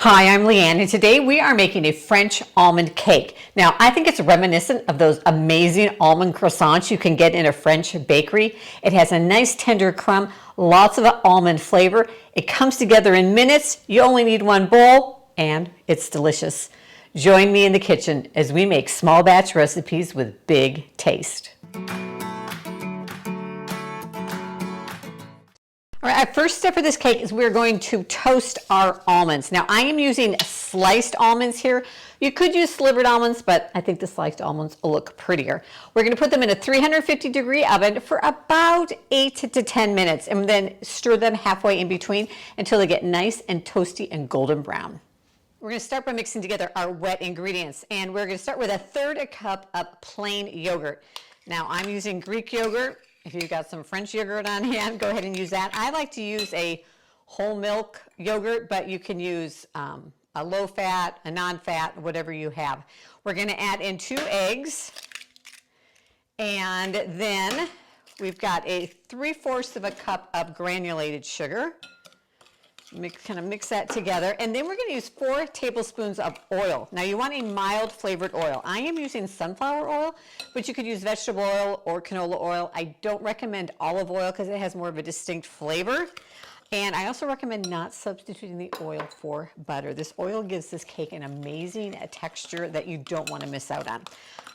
Hi, I'm Leanne, and today we are making a French almond cake. Now, I think it's reminiscent of those amazing almond croissants you can get in a French bakery. It has a nice tender crumb, lots of almond flavor. It comes together in minutes. You only need one bowl, and it's delicious. Join me in the kitchen as we make small batch recipes with big taste. All right, our first step for this cake is we're going to toast our almonds. Now, I am using sliced almonds here. You could use slivered almonds, but I think the sliced almonds will look prettier. We're going to put them in a 350-degree oven for about 8 to 10 minutes, and then stir them halfway in between until they get nice and toasty and golden brown. We're going to start by mixing together our wet ingredients, and we're going to start with 1/3 cup of plain yogurt. Now, I'm using Greek yogurt. If you've got some French yogurt on hand, go ahead and use that. I like to use a whole milk yogurt, but you can use a low fat, a non-fat, whatever you have. We're going to add in 2 eggs, and then we've got a 3/4 cup of granulated sugar. Kind of mix that together, and then we're going to use 4 tablespoons of oil. Now, you want a mild flavored oil. I am using sunflower oil, but you could use vegetable oil or canola oil. I don't recommend olive oil because it has more of a distinct flavor, and I also recommend not substituting the oil for butter. This oil gives this cake an amazing texture that you don't want to miss out on.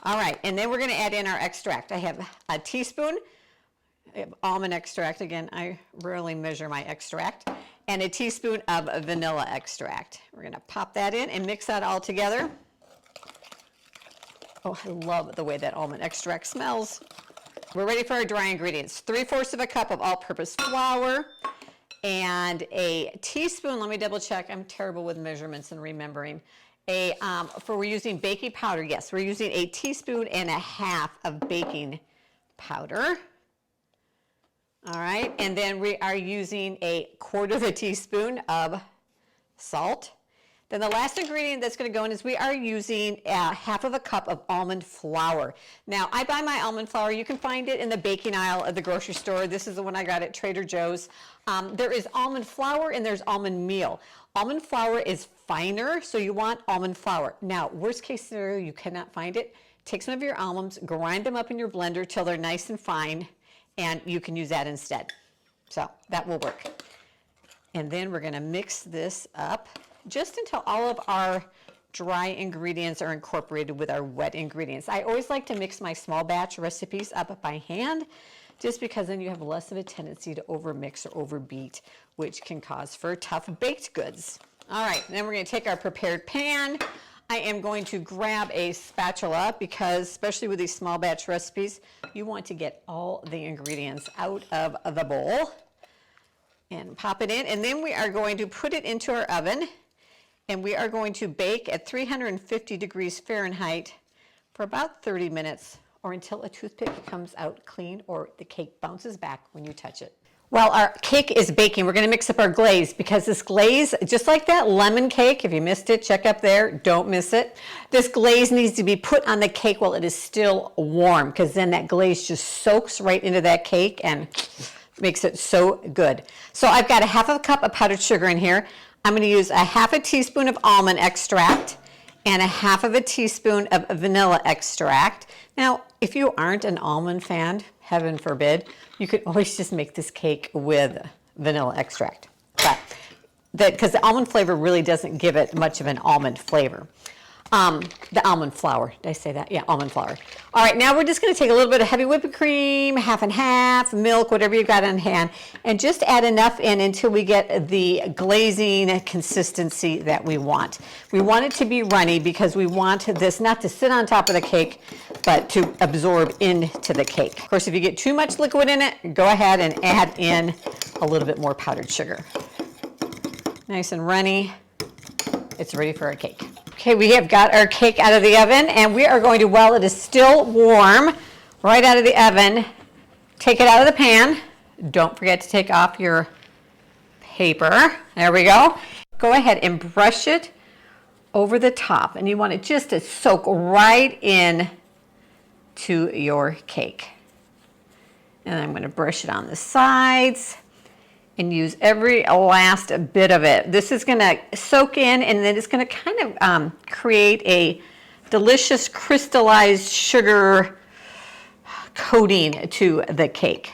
All right, and then we're going to add in our extract. I have a teaspoon of almond extract. Again, I rarely measure my extract. And a teaspoon of vanilla extract. We're going to pop that in and mix that all together. Oh, I love the way that almond extract smells. We're ready for our dry ingredients. 3/4 cup of all-purpose flour and a teaspoon, let me double check, I'm terrible with measurements and remembering. We're using baking powder, yes, we're using 1.5 teaspoons of baking powder. All right, and then we are using 1/4 teaspoon of salt. Then the last ingredient that's going to go in is we are using 1/2 cup of almond flour. Now, I buy my almond flour. You can find it in the baking aisle at the grocery store. This is the one I got at Trader Joe's. There is almond flour and there's almond meal. Almond flour is finer, so you want almond flour. Now, worst case scenario, you cannot find it. Take some of your almonds, grind them up in your blender till they're nice and fine, and you can use that instead. So that will work. And then we're going to mix this up just until all of our dry ingredients are incorporated with our wet ingredients. I always like to mix my small batch recipes up by hand, just because then you have less of a tendency to overmix or overbeat, which can cause for tough baked goods. All right, then we're going to take our prepared pan. I am going to grab a spatula because, especially with these small batch recipes, you want to get all the ingredients out of the bowl and pop it in. And then we are going to put it into our oven, and we are going to bake at 350 degrees Fahrenheit for about 30 minutes or until a toothpick comes out clean or the cake bounces back when you touch it. While our cake is baking, we're going to mix up our glaze because this glaze, just like that lemon cake, if you missed it, check up there, don't miss it. This glaze needs to be put on the cake while it is still warm, because then that glaze just soaks right into that cake and makes it so good. So I've got 1/2 cup of powdered sugar in here. I'm going to use 1/2 teaspoon of almond extract and 1/2 teaspoon of vanilla extract. Now, if you aren't an almond fan, heaven forbid, you could always just make this cake with vanilla extract. But because the almond flavor really doesn't give it much of an almond flavor. The almond flour, did I say that? Yeah, almond flour. All right, now we're just going to take a little bit of heavy whipping cream, 1/2 and 1/2, milk, whatever you've got on hand, and just add enough in until we get the glazing consistency that we want. We want it to be runny because we want this not to sit on top of the cake, but to absorb into the cake. Of course, if you get too much liquid in it, go ahead and add in a little bit more powdered sugar. Nice and runny. It's ready for our cake. Okay, we have got our cake out of the oven, and we are going to, while it is still warm, right out of the oven, take it out of the pan. Don't forget to take off your paper. There we go. Go ahead and brush it over the top, and you want it just to soak right in to your cake. And I'm going to brush it on the sides and use every last bit of it. This is gonna soak in, and then it's gonna kind of create a delicious crystallized sugar coating to the cake.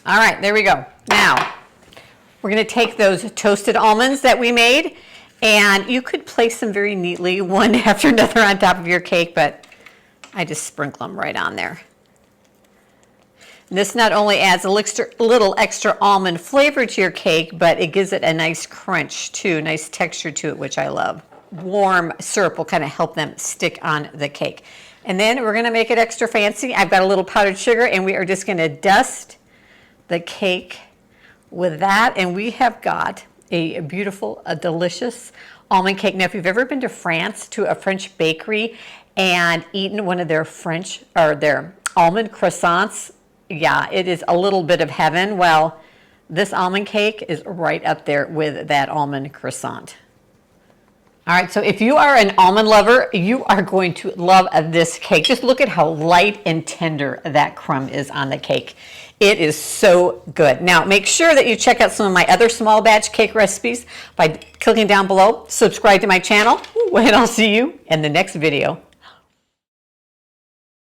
All right, there we go. Now, we're gonna take those toasted almonds that we made, and you could place them very neatly, one after another on top of your cake, but I just sprinkle them right on there. This not only adds a little extra almond flavor to your cake, but it gives it a nice crunch too, nice texture to it, which I love. Warm syrup will kind of help them stick on the cake. And then we're gonna make it extra fancy. I've got a little powdered sugar, and we are just gonna dust the cake with that, and we have got a beautiful, a delicious almond cake. Now, if you've ever been to France, to a French bakery, and eaten one of their French or their almond croissants, yeah, it is a little bit of heaven. Well, this almond cake is right up there with that almond croissant. All right, so if you are an almond lover, you are going to love this cake. Just look at how light and tender that crumb is on the cake. It is so good. Now, make sure that you check out some of my other small batch cake recipes by clicking down below. Subscribe to my channel, and I'll see you in the next video.